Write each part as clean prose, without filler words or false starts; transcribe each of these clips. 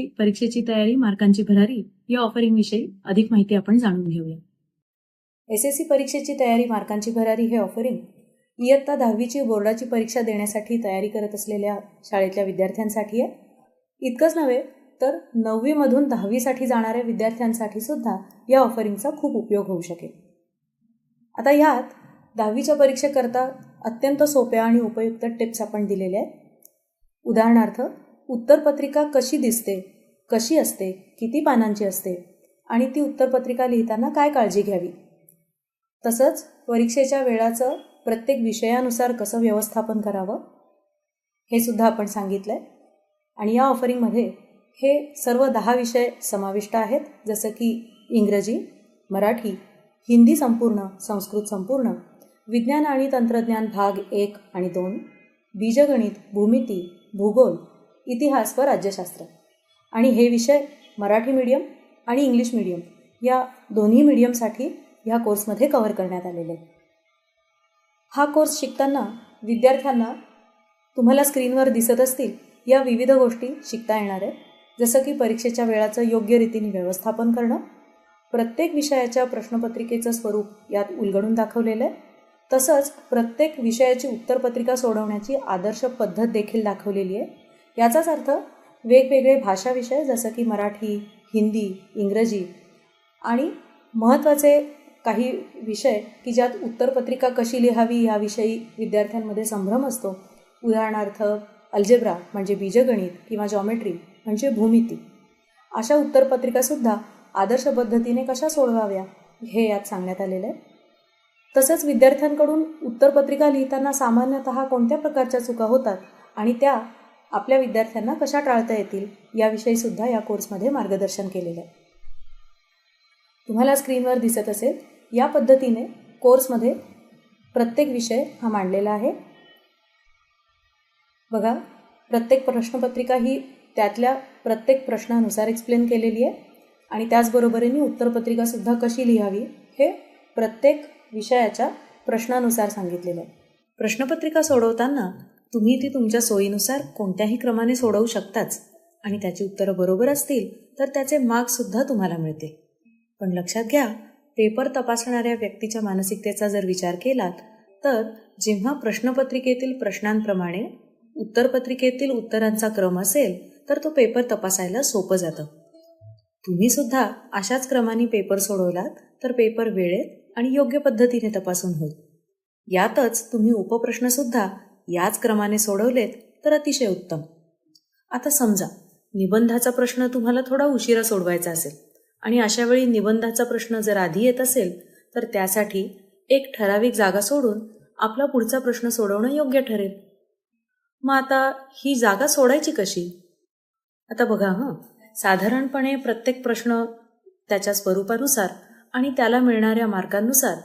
परीक्षेची तयारी मार्कांची भरारी या ऑफरिंग विषयी अधिक माहिती आपण जाणून घेऊया. SSC परीक्षेची तयारी मार्कांची भरारी हे ऑफरिंग इयत्ता 10वीची बोर्डाची परीक्षा देण्यासाठी तयारी करत असलेल्या शाळेतल्या विद्यार्थ्यांसाठी आहे. इतकंच नव्हे तर 9वी मधून 10वीसाठी जाणाऱ्या विद्यार्थ्यांसाठी सुद्धा या ऑफरिंगचा खूप उपयोग होऊ शकेल. आता यात 10वीच्या परीक्षेकरता अत्यंत सोप्या आणि उपयुक्त टिप्स आपण दिलेल्या आहेत. उदाहरणार्थ, उत्तरपत्रिका कशी दिसते, कशी असते, किती पानांची असते आणि ती उत्तरपत्रिका लिहिताना काय काळजी घ्यावी. तसंच परीक्षेच्या वेळाचं प्रत्येक विषयानुसार कसं व्यवस्थापन करावं हे सुद्धा आपण सांगितलं आहे. आणि या ऑफरिंगमध्ये हे सर्व 10 विषय समाविष्ट आहेत, जसं की इंग्रजी, मराठी, हिंदी संपूर्ण, संस्कृत संपूर्ण, विज्ञान आणि तंत्रज्ञान भाग 1 आणि 2, बीजगणित, भूमिती, भूगोल, इतिहास व राज्यशास्त्र. आणि हे विषय मराठी मीडियम आणि इंग्लिश मीडियम या दोन्ही मीडियमसाठी ह्या कोर्समध्ये कव्हर करण्यात आलेले आहेत. हा कोर्स शिकताना विद्यार्थ्यांना तुम्हाला स्क्रीनवर दिसत असतील या विविध गोष्टी शिकता येणार आहेत, जसं की परीक्षेच्या वेळाचं योग्य रीतीने व्यवस्थापन करणं, प्रत्येक विषयाच्या प्रश्नपत्रिकेचं स्वरूप यात उलगडून दाखवलेलं आहे. तसंच प्रत्येक विषयाची उत्तरपत्रिका सोडवण्याची आदर्श पद्धत देखील दाखवलेली आहे. याचाच अर्थ वेगवेगळे भाषा विषय जसं की मराठी, हिंदी, इंग्रजी आणि महत्त्वाचे काही विषय की ज्यात उत्तरपत्रिका कशी लिहावी याविषयी विद्यार्थ्यांमध्ये संभ्रम असतो. उदाहरणार्थ, अल्जेब्रा म्हणजे बीजगणित किंवा जॉमेट्री म्हणजे भूमिती. अशा उत्तरपत्रिकासुद्धा आदर्श पद्धतीने कशा सोडवाव्या हे यात सांगण्यात आलेलं आहे. तसंच विद्यार्थ्यांकडून उत्तरपत्रिका लिहिताना सामान्यतः कोणत्या प्रकारच्या चुका होतात आणि त्या आपल्या विद्यार्थ्यांना कशा टाळता येतील याविषयीसुद्धा या कोर्समध्ये मार्गदर्शन केलेलं आहे. तुम्हाला स्क्रीनवर दिसत असेल या पद्धतीने कोर्समध्ये प्रत्येक विषय हा मांडलेला आहे. बघा, प्रत्येक प्रश्नपत्रिका ही त्यातल्या प्रत्येक प्रश्नानुसार एक्सप्लेन केलेली आहे आणि त्याचबरोबरीने उत्तरपत्रिकासुद्धा कशी लिहावी हे प्रत्येक विषयाच्या प्रश्नानुसार सांगितलेलं आहे. प्रश्नपत्रिका सोडवताना तुम्ही ती तुमच्या सोयीनुसार कोणत्याही क्रमाने सोडवू शकताच आणि त्याची उत्तरं बरोबर असतील तर त्याचे मार्क्ससुद्धा तुम्हाला मिळतील. पण लक्षात घ्या, पेपर तपासणाऱ्या व्यक्तीच्या मानसिकतेचा जर विचार केलात तर जेव्हा प्रश्नपत्रिकेतील प्रश्नांप्रमाणे उत्तरपत्रिकेतील उत्तरांचा क्रम असेल तर तो पेपर तपासायला सोपं जातं. तुम्ही सुद्धा अशाच क्रमाने पेपर सोडवलात तर पेपर वेळेत आणि योग्य पद्धतीने तपासून होईल. यातच तुम्ही उपप्रश्नसुद्धा याच क्रमाने सोडवलेत तर अतिशय उत्तम. आता समजा निबंधाचा प्रश्न तुम्हाला थोडा उशिरा सोडवायचा असेल आणि अशावेळी निबंधाचा प्रश्न जर आधी येत असेल तर त्यासाठी एक ठराविक जागा सोडून आपला पुढचा प्रश्न सोडवणं योग्य ठरेल. मग आता ही जागा सोडायची कशी? आता बघा, साधारणपणे प्रत्येक प्रश्न त्याच्या स्वरूपानुसार आणि त्याला मिळणाऱ्या मार्कांनुसार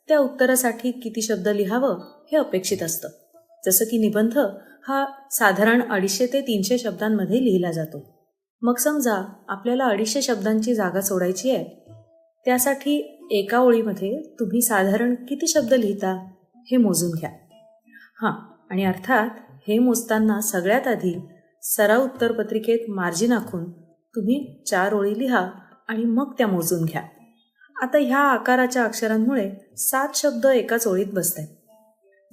त्या उत्तरासाठी किती शब्द लिहावं हे अपेक्षित असतं. जसं की निबंध हा साधारण 250 ते 300 शब्दांमध्ये लिहिला जातो. मग समजा आपल्याला 250 शब्दांची जागा सोडायची आहे. त्यासाठी एका ओळीमध्ये तुम्ही साधारण किती शब्द लिहिता हे मोजून घ्या. आणि अर्थात हे मोजताना सगळ्यात आधी सराव उत्तरपत्रिकेत मार्जिन आखून तुम्ही 4 ओळी लिहा आणि मग त्या मोजून घ्या. आता ह्या आकाराच्या अक्षरांमुळे 7 शब्द एकाच ओळीत बसत आहेत.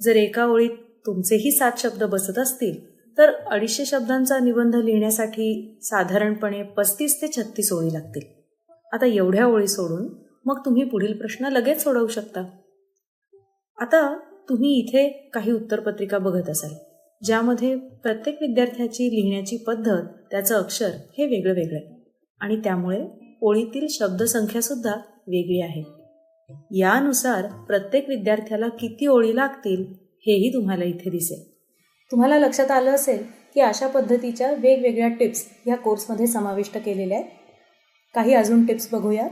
जर एका ओळीत तुमचेही 7 शब्द बसत असतील तर 250 शब्दांचा निबंध लिहिण्यासाठी साधारणपणे 35 ते 36 ओळी लागतील. आता एवढ्या ओळी सोडून मग तुम्ही पुढील प्रश्न लगेच सोडवू शकता. आता तुम्ही इथे काही उत्तरपत्रिका बघत असाल ज्यामध्ये प्रत्येक विद्यार्थ्याची लिहिण्याची पद्धत, त्याचं अक्षर हे वेगळं वेगळं आहे आणि त्यामुळे ओळीतील शब्दसंख्यासुद्धा वेगळी आहे. यानुसार प्रत्येक विद्यार्थ्याला किती ओळी लागतील हेही तुम्हाला इथे दिसेल. तुम्हाला लक्षात आलं असेल की अशा पद्धतीच्या वेगवेगळ्या टिप्स ह्या कोर्समध्ये समाविष्ट केलेल्या आहेत. काही अजून टिप्स बघूयात.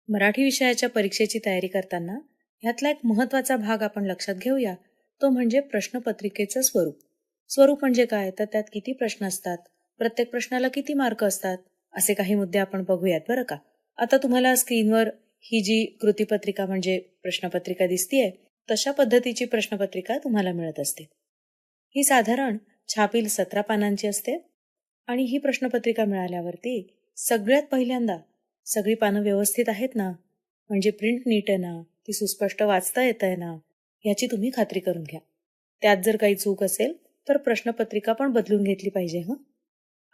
मराठी विषयाच्या परीक्षेची तयारी करताना ह्यातला एक महत्त्वाचा भाग आपण लक्षात घेऊया, तो म्हणजे प्रश्नपत्रिकेचं स्वरूप. स्वरूप म्हणजे काय, तर त्यात किती प्रश्न असतात, प्रत्येक प्रश्नाला किती मार्क असतात, असे काही मुद्दे आपण बघूयात बरं का. आता तुम्हाला स्क्रीनवर ही जी कृतीपत्रिका म्हणजे प्रश्नपत्रिका दिसतीये तशा पद्धतीची प्रश्नपत्रिका तुम्हाला मिळत असते. ही साधारण छापील 17 पानांची असते आणि ही प्रश्नपत्रिका मिळाल्यावरती सगळ्यात पहिल्यांदा सगळी पानं व्यवस्थित आहेत ना, म्हणजे प्रिंट नीट आहे ना, ती सुस्पष्ट वाचता येत आहे ना, याची तुम्ही खात्री करून घ्या. त्यात जर काही चूक असेल तर प्रश्नपत्रिका पण बदलून घेतली पाहिजे हं.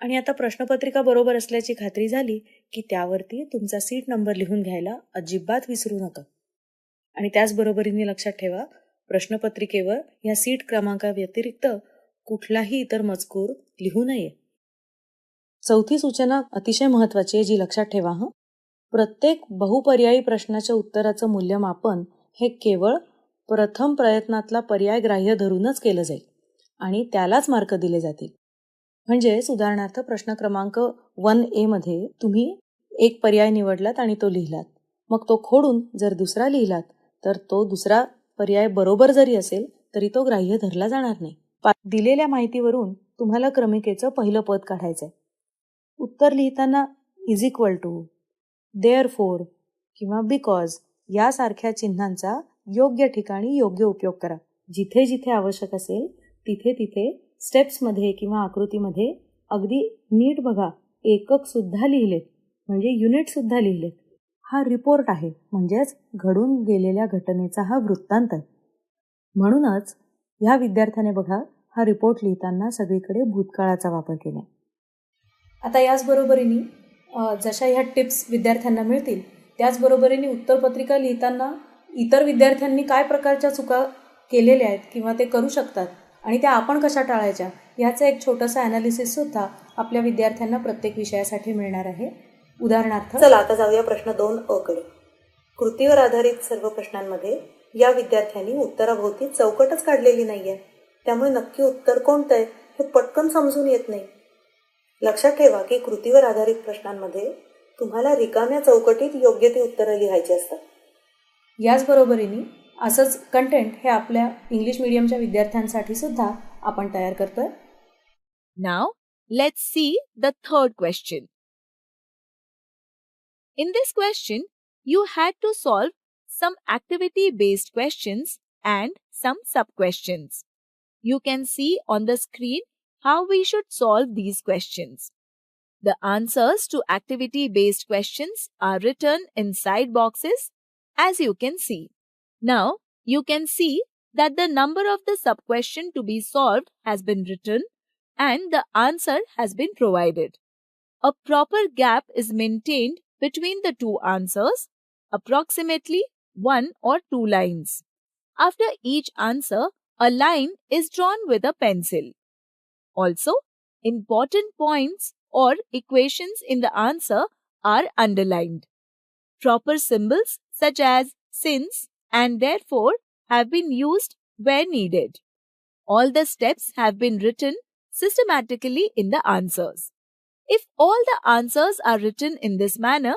आणि आता प्रश्नपत्रिका बरोबर असल्याची खात्री झाली की त्यावरती तुमचा सीट नंबर लिहून घ्यायला अजिबात विसरू नका. आणि त्याचबरोबरीने लक्षात ठेवा, प्रश्नपत्रिकेवर या सीट क्रमांकाव्यतिरिक्त कुठलाही इतर मजकूर लिहू नये. चौथी सूचना अतिशय महत्वाची आहे, जी लक्षात ठेवा हं. प्रत्येक बहुपर्यायी प्रश्नाच्या उत्तराचं मूल्यमापन हे केवळ प्रथम प्रयत्नातला पर्याय ग्राह्य धरूनच केलं जाईल आणि त्यालाच मार्क दिले जातील. म्हणजेच उदाहरणार्थ प्रश्न क्रमांक 1A मध्ये तुम्ही एक पर्याय निवडलात आणि तो लिहिलात. मग तो खोडून जर दुसरा लिहिलात तर तो दुसरा पर्याय बरोबर जरी असेल तरी तो ग्राह्य धरला जाणार नाही. दिलेल्या माहितीवरून तुम्हाला क्रमिकेचं पहिलं पद काढायचंय. उत्तर लिहिताना =, देअरफोर किंवा बिकॉज यासारख्या चिन्हांचा योग्य ठिकाणी योग्य उपयोग करा. जिथे जिथे आवश्यक असेल तिथे तिथे स्टेप्समध्ये किंवा आकृतीमध्ये अगदी नीट बघा, एकक सुद्धा लिहिलेत, म्हणजे युनिट सुद्धा लिहिलेत. हा रिपोर्ट आहे, म्हणजेच घडून गेलेल्या घटनेचा हा वृत्तांत आहे. म्हणूनच ह्या विद्यार्थ्याने बघा, हा रिपोर्ट लिहिताना सगळीकडे भूतकाळाचा वापर केला. आता याचबरोबरीने जशा ह्या टिप्स विद्यार्थ्यांना मिळतील त्याचबरोबरीने उत्तरपत्रिका लिहिताना इतर विद्यार्थ्यांनी काय प्रकारच्या चुका केलेल्या आहेत किंवा ते करू शकतात आणि त्या आपण कशा टाळायच्या याचं एक छोटंसं ॲनालिसिससुद्धा आपल्या विद्यार्थ्यांना प्रत्येक विषयासाठी मिळणार आहे. उदाहरणार्थ, चला आता जाऊया प्रश्न 2 कडे. कृतीवर आधारित सर्व प्रश्नांमध्ये या विद्यार्थ्यांनी उत्तराभोवती चौकटच काढलेली नाही आहे, त्यामुळे नक्की उत्तर कोणतं आहे हे पटकन समजून येत नाही. लक्षात ठेवा की कृतीवर आधारित प्रश्नांमध्ये तुम्हाला रिकाम्या चौकटीत योग्य ती उत्तरं लिहायची असतात. याचबरोबरीने असंच कंटेंट हे आपल्या इंग्लिश मीडियमच्या विद्यार्थ्यांसाठी सुद्धा आपण तयार करतोय. Now, let's see the third question. In this question, you had to solve some activity-based questions and some sub-questions. You can see on the screen how we should solve these questions. The answers to activity-based questions are written in side boxes, as you can see. Now, you can see that the number of the sub-question to be solved has been written and the answer has been provided. A proper gap is maintained between the two answers, approximately 1 or 2 lines. After each answer, a line is drawn with a pencil. Also, important points or equations in the answer are underlined. Proper symbols such as since and therefore have been used where needed. All the steps have been written systematically in the answers. If all the answers are written in this manner,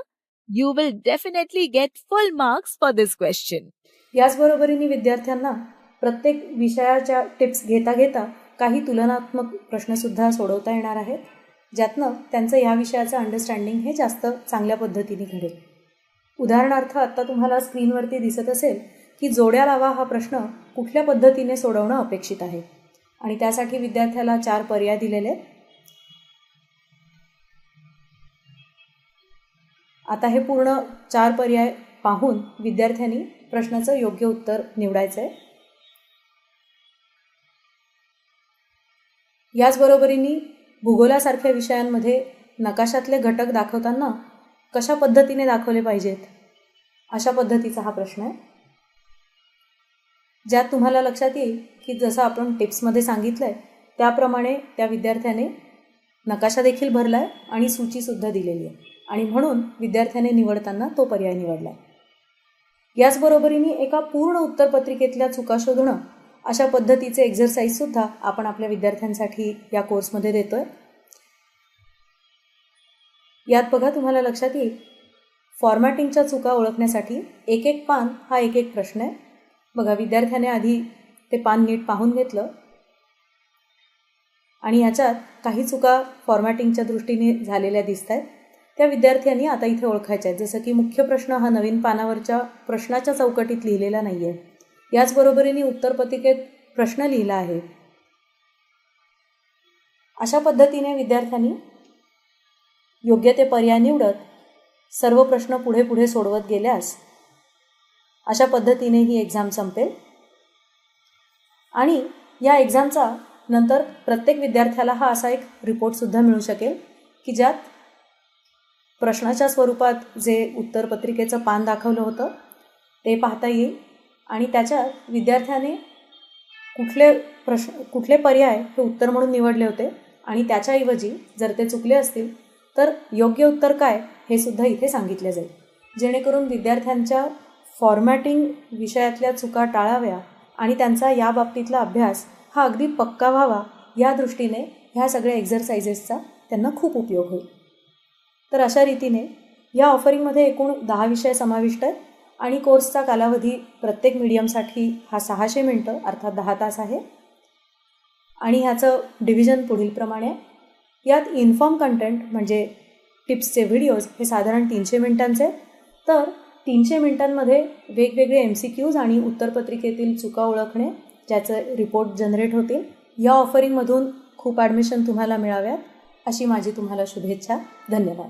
you will definitely get full marks for this question. याचबरोबरीने विद्यार्थ्यांना प्रत्येक विषयाच्या tips घेता घेता काही तुलनात्मक प्रश्नसुद्धा सोडवता येणार आहेत, ज्यातनं त्यांचं या विषयाचं अंडरस्टँडिंग हे जास्त चांगल्या पद्धतीने घडेल. उदाहरणार्थ, आत्ता तुम्हाला स्क्रीनवरती दिसत असेल की जोड्या लावा हा प्रश्न कुठल्या पद्धतीने सोडवणं अपेक्षित आहे आणि त्यासाठी विद्यार्थ्याला 4 पर्याय दिलेले आहेत. आता हे पूर्ण 4 पर्याय पाहून विद्यार्थ्यांनी प्रश्नाचं योग्य उत्तर निवडायचं आहे. याचबरोबरीने भूगोलासारख्या विषयांमध्ये नकाशातले घटक दाखवताना कशा पद्धतीने दाखवले पाहिजेत अशा पद्धतीचा हा प्रश्न आहे, ज्यात तुम्हाला लक्षात येईल की जसं आपण टिप्समध्ये सांगितलं आहे त्याप्रमाणे त्या विद्यार्थ्याने नकाशा देखील भरला आहे आणि सूचीसुद्धा दिलेली आहे आणि म्हणून विद्यार्थ्याने निवडताना तो पर्याय निवडला आहे. याचबरोबरीने एका पूर्ण उत्तरपत्रिकेतल्या चुका शोधणं अशा पद्धतीचे एक्झरसाईजसुद्धा आपण आपल्या विद्यार्थ्यांसाठी या कोर्समध्ये देतो आहे. यात बघा तुम्हाला लक्षात येईल फॉर्मॅटिंगच्या चुका ओळखण्यासाठी एक एक पान हा एक एक प्रश्न आहे. बघा, विद्यार्थ्याने आधी ते पान नीट पाहून घेतलं आणि याच्यात काही चुका फॉर्मॅटिंगच्या दृष्टीने झालेल्या दिसत आहेत. त्या विद्यार्थ्यांनी आता इथे ओळखायच्या आहेत, जसं की मुख्य प्रश्न हा नवीन पानावरच्या प्रश्नाच्या चौकटीत लिहिलेला नाही आहे. याचबरोबरीने उत्तरपत्रिकेत प्रश्न लिहिला आहे अशा पद्धतीने विद्यार्थ्यांनी योग्य ते पर्याय निवडत सर्व प्रश्न पुढे पुढे सोडवत गेल्यास अशा पद्धतीने ही एक्झाम संपेल आणि या एक्झामचा नंतर प्रत्येक विद्यार्थ्याला हा असा एक रिपोर्टसुद्धा मिळू शकेल की ज्यात प्रश्नाच्या स्वरूपात जे उत्तरपत्रिकेचं पान दाखवलं होतं ते पाहता येईल आणि त्याच्यात विद्यार्थ्याने कुठले पर्याय हे उत्तर म्हणून निवडले होते आणि त्याच्याऐवजी जर ते चुकले असतील तर योग्य उत्तर काय हे सुद्धा इथे सांगितले जाईल, जेणेकरून विद्यार्थ्यांच्या फॉर्मॅटिंग विषयातल्या चुका टाळाव्या आणि त्यांचा या बाबतीतला अभ्यास हा अगदी पक्का व्हावा या दृष्टीने ह्या सगळ्या एक्झरसाइजेसचा त्यांना खूप उपयोग होईल. तर अशा रीतीने या ऑफरिंगमध्ये एकूण 10 विषय समाविष्ट आहेत आणि कोर्सचा कालावधी प्रत्येक मीडियमसाठी हा 600 मिनटं अर्थात 10 तास आहे आणि ह्याचं डिव्हिजन पुढीलप्रमाणे आहे. यात इन्फॉर्म कंटेंट म्हणजे टिप्सचे व्हिडिओज हे साधारण 300 मिनिटांचे, तर 300 मिनिटांमध्ये वेगवेगळे MCQs आणि उत्तरपत्रिकेतील चुका ओळखणे ज्याचे रिपोर्ट जनरेट होतील. या ऑफरिंगमधून खूप ॲडमिशन तुम्हाला मिळाव्यात अशी माझी तुम्हाला शुभेच्छा. धन्यवाद.